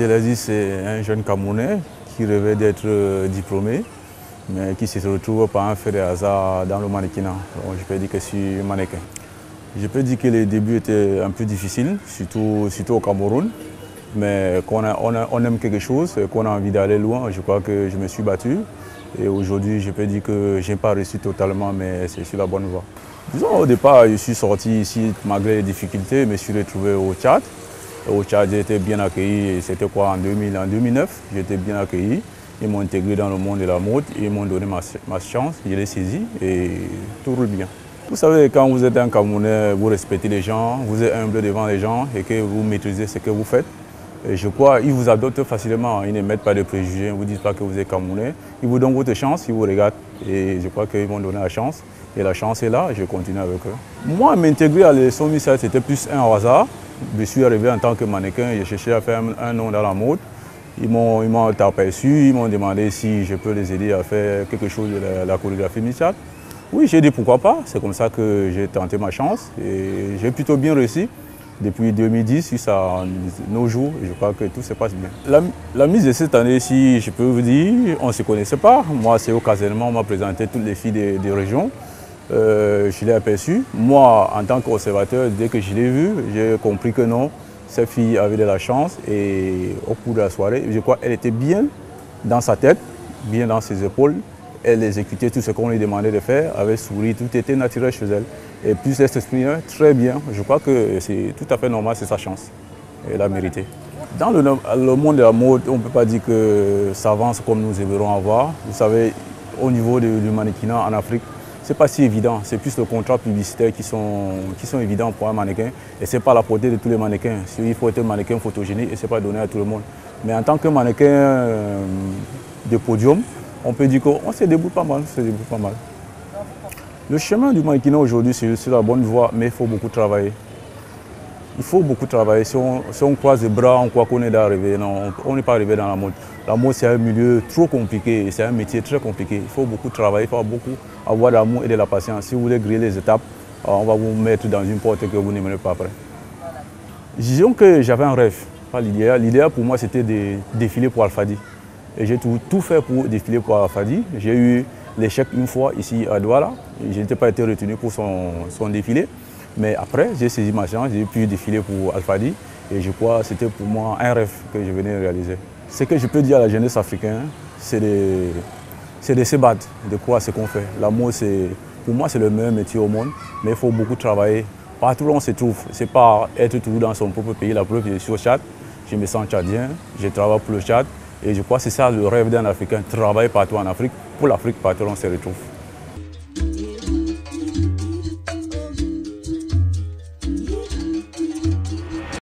Abdelaziz, c'est un jeune Camerounais qui rêvait d'être diplômé, mais qui se retrouve par un fait de hasard dans le mannequinat. Donc, je peux dire que je suis mannequin. Je peux dire que les débuts étaient un peu difficiles, surtout au Cameroun. Mais quand on aime quelque chose, qu'on a envie d'aller loin, je crois que je me suis battu. Et aujourd'hui, je peux dire que je n'ai pas réussi totalement, mais c'est sur la bonne voie. Disons, au départ, je suis sorti ici malgré les difficultés, je me suis retrouvé au Tchad. Au Tchad, j'ai été bien accueilli, c'était quoi, en 2009, j'ai été bien accueilli. Ils m'ont intégré dans le monde de la mode, ils m'ont donné ma chance, je l'ai saisi et tout roule bien. Vous savez, quand vous êtes un Camerounais, vous respectez les gens, vous êtes humble devant les gens et que vous maîtrisez ce que vous faites. Et je crois qu'ils vous adoptent facilement, ils ne mettent pas de préjugés, ils ne vous disent pas que vous êtes Camerounais. Ils vous donnent votre chance, ils vous regardent et je crois qu'ils m'ont donné la chance. Et la chance est là, je continue avec eux. Moi, m'intégrer à l'Election Miss Art, c'était plus un hasard. Je suis arrivé en tant que mannequin, j'ai cherché à faire un nom dans la mode. Ils m'ont aperçu, ils m'ont demandé si je peux les aider à faire quelque chose de la chorégraphie Miss Art. Oui, j'ai dit pourquoi pas, c'est comme ça que j'ai tenté ma chance et j'ai plutôt bien réussi. Depuis 2010 jusqu'à nos jours, je crois que tout se passe bien. La mise de cette année-ci, je peux vous dire, on ne se connaissait pas. Moi, c'est occasionnellement, on m'a présenté toutes les filles des régions. Je l'ai aperçu. Moi, en tant qu'observateur, dès que je l'ai vu, j'ai compris que non, cette fille avait de la chance. Et au cours de la soirée, je crois qu'elle était bien dans sa tête, bien dans ses épaules. Elle exécutait tout ce qu'on lui demandait de faire, avec sourire, tout était naturel chez elle. Et puis elle s'exprimait très bien. Je crois que c'est tout à fait normal, c'est sa chance. Elle l'a mérité. Dans le monde de la mode, on ne peut pas dire que ça avance comme nous aimerions avoir. Vous savez, au niveau du mannequinat en Afrique, ce n'est pas si évident. C'est plus les contrats publicitaires qui sont évidents pour un mannequin. Et ce n'est pas à la portée de tous les mannequins. Il faut être un mannequin photogénique et ce n'est pas donné à tout le monde. Mais en tant que mannequin de podium, on peut dire qu'on se débrouille pas mal, Le chemin du mannequinat aujourd'hui, c'est sur la bonne voie, mais il faut beaucoup travailler. Il faut beaucoup travailler. Si on croise les bras, on croit qu'on est d'arriver. Non, on n'est pas arrivé dans la mode. La mode, c'est un milieu trop compliqué, c'est un métier très compliqué. Il faut beaucoup travailler, il faut beaucoup avoir de l'amour et de la patience. Si vous voulez griller les étapes, on va vous mettre dans une porte que vous n'aimerez pas après. Disons que j'avais un rêve, pas l'idéal. L'idéal pour moi, c'était de défiler pour Alfadi. Et j'ai tout fait pour défiler pour Alfadi. J'ai eu l'échec une fois ici à Douala. Je n'ai pas été retenu pour son défilé. Mais après, j'ai saisi ma chance, j'ai pu défiler pour Alfadi. Et je crois que c'était pour moi un rêve que je venais réaliser. Ce que je peux dire à la jeunesse africaine, c'est de se battre, de croire ce qu'on fait. L'amour, pour moi, c'est le meilleur métier au monde. Mais il faut beaucoup travailler. Partout où on se trouve, ce n'est pas être toujours dans son propre pays. La preuve, je suis au Tchad, je me sens tchadien, je travaille pour le Tchad. Et je crois que c'est ça le rêve d'un Africain, travailler partout en Afrique. Pour l'Afrique, partout on se retrouve.